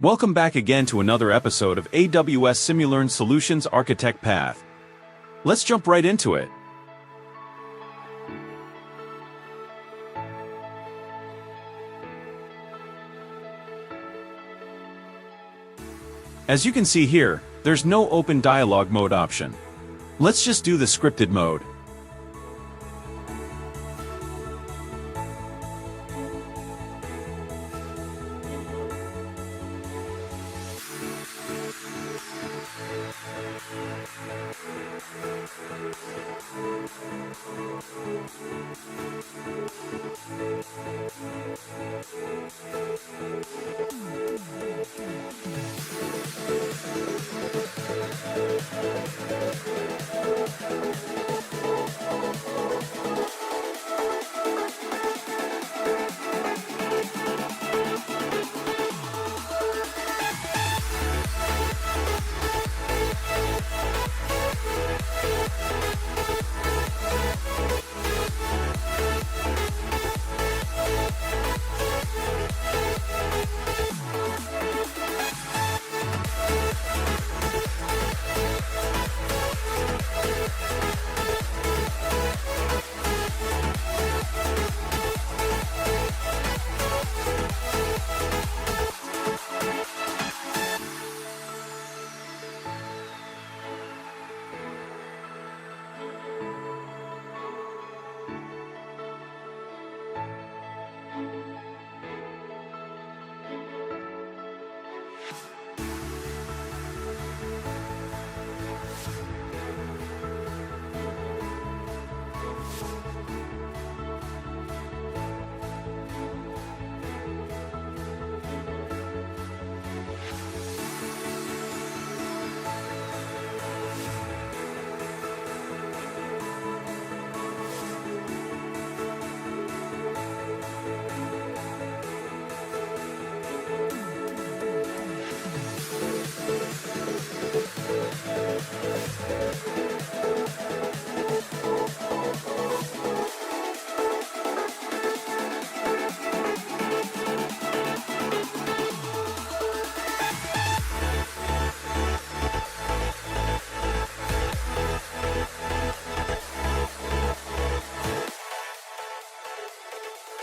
Welcome back again to another episode of AWS SimuLearn Solutions Architect Path. Let's jump right into it. As you can see here, there's no open dialog mode option. Let's just do the scripted mode.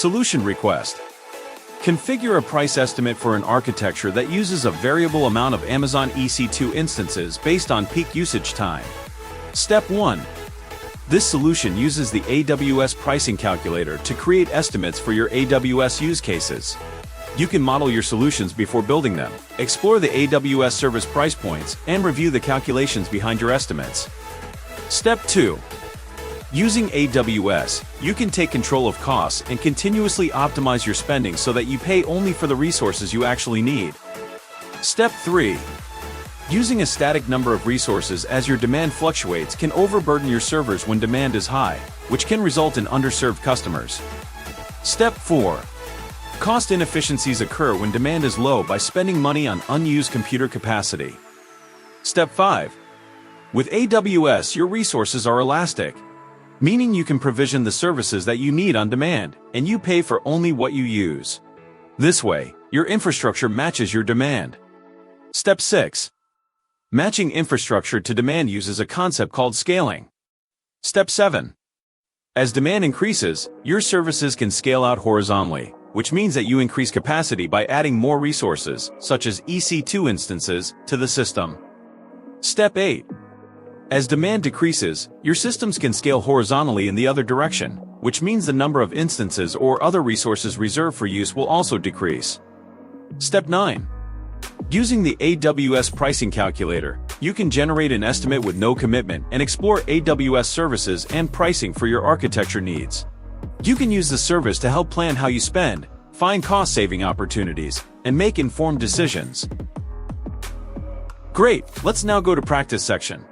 Solution request. Configure a price estimate for an architecture that uses a variable amount of Amazon EC2 instances based on peak usage time. Step 1. This solution uses the AWS Pricing Calculator to create estimates for your AWS use cases. You can model your solutions before building them, explore the AWS service price points, and review the calculations behind your estimates. Step 2. Using AWS, you can take control of costs and continuously optimize your spending so that you pay only for the resources you actually need. Step 3. Using a static number of resources as your demand fluctuates can overburden your servers when demand is high, which can result in underserved customers. Step 4. Cost inefficiencies occur when demand is low by spending money on unused computer capacity. Step 5. With AWS, your resources are elastic, meaning you can provision the services that you need on demand, and you pay for only what you use. This way, your infrastructure matches your demand. Step 6. Matching infrastructure to demand uses a concept called scaling. Step 7. As demand increases, your services can scale out horizontally, which means that you increase capacity by adding more resources, such as EC2 instances, to the system. Step 8. As demand decreases, your systems can scale horizontally in the other direction, which means the number of instances or other resources reserved for use will also decrease. Step 9. Using the AWS Pricing Calculator, you can generate an estimate with no commitment and explore AWS services and pricing for your architecture needs. You can use the service to help plan how you spend, find cost-saving opportunities, and make informed decisions. Great, let's now go to practice section.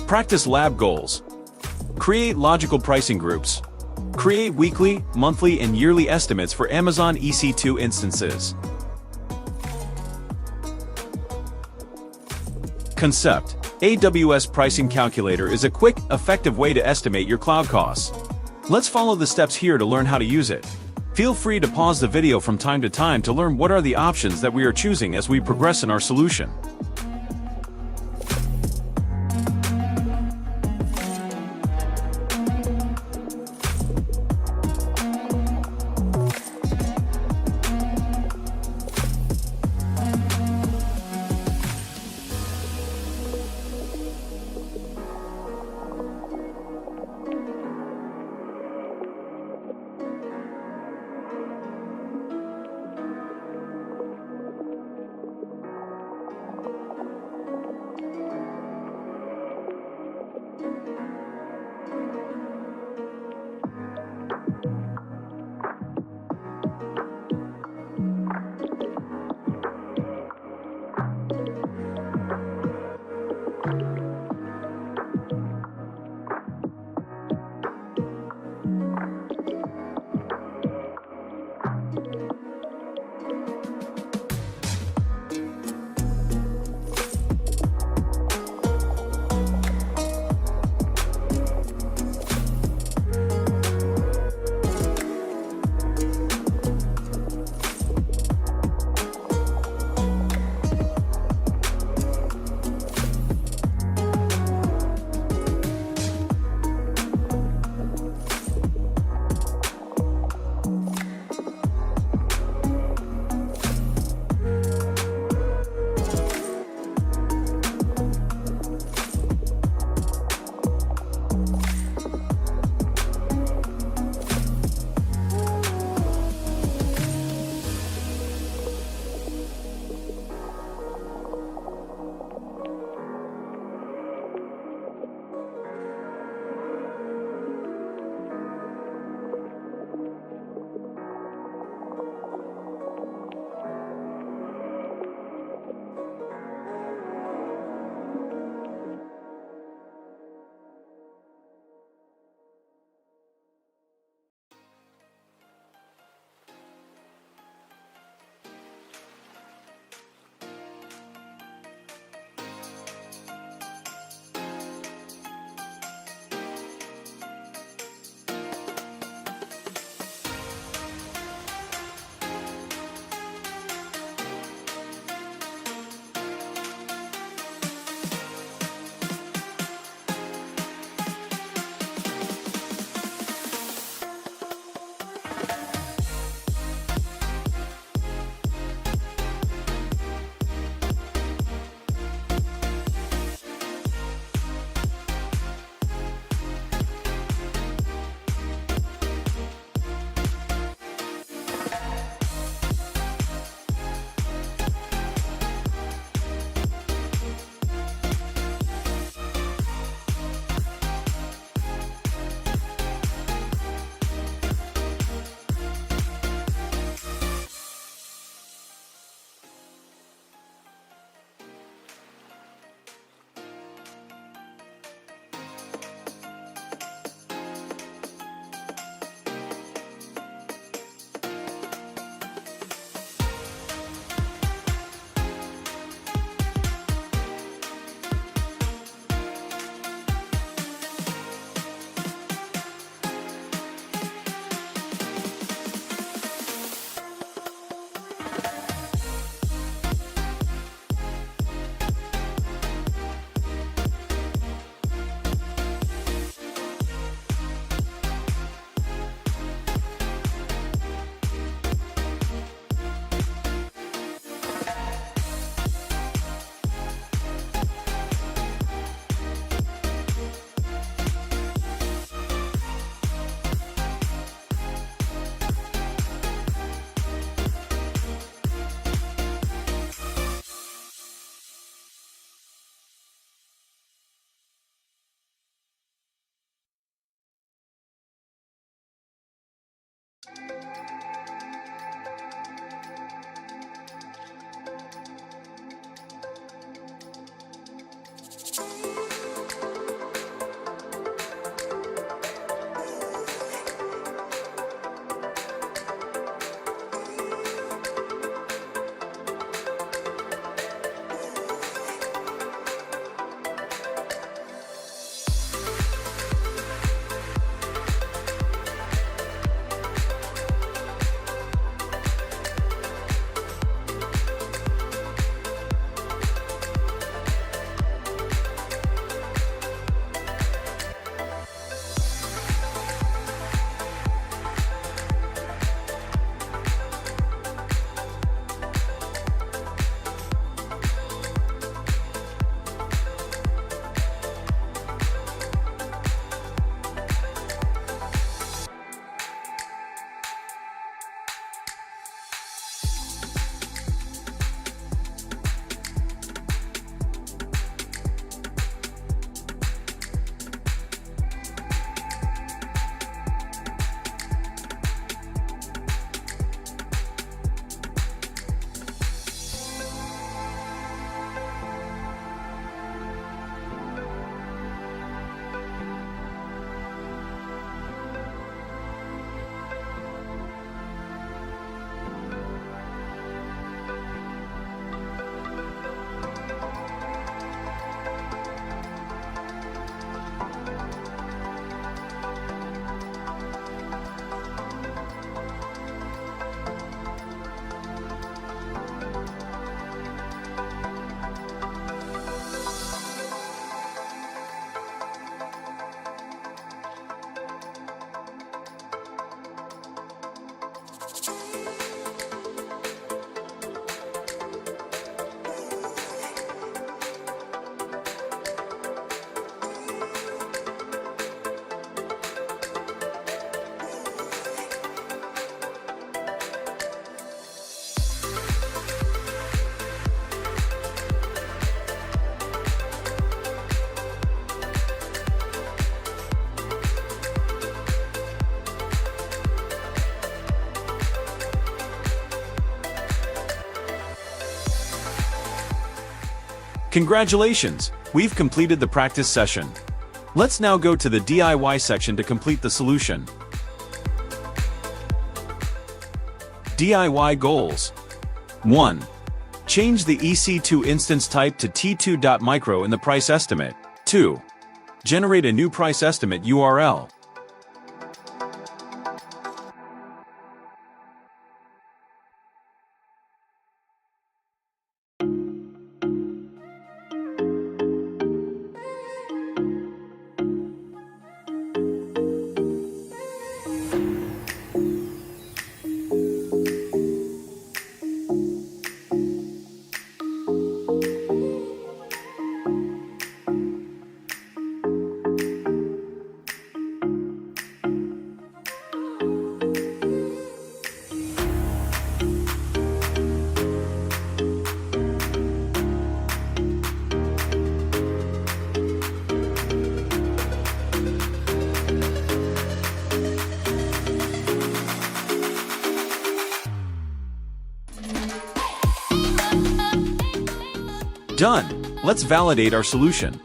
Practice lab goals. Create logical pricing groups. Create weekly, monthly, and yearly estimates for Amazon EC2 instances. Concept. AWS Pricing Calculator is a quick, effective way to estimate your cloud costs. Let's follow the steps here to learn how to use it. Feel free to pause the video from time to time to learn what are the options that we are choosing as we progress in our solution. Congratulations! We've completed the practice session. Let's now go to the DIY section to complete the solution. DIY goals. 1. Change the EC2 instance type to T2.micro in the price estimate. 2. Generate a new price estimate URL. Done! Let's validate our solution.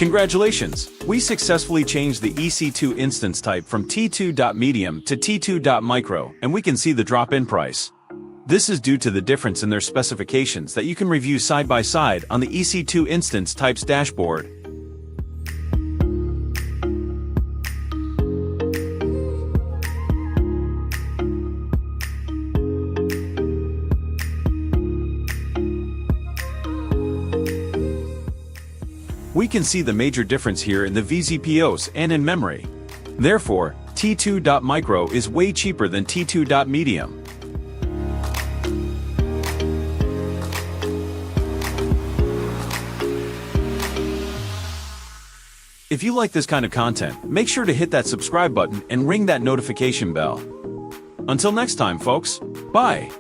Congratulations! We successfully changed the EC2 instance type from T2.medium to T2.micro, and we can see the drop-in price. This is due to the difference in their specifications that you can review side by side on the EC2 instance type's dashboard. We can see the major difference here in the vZPOs and in memory. Therefore, T2.micro is way cheaper than T2.medium. If you like this kind of content, make sure to hit that subscribe button and ring that notification bell. Until next time, folks, bye!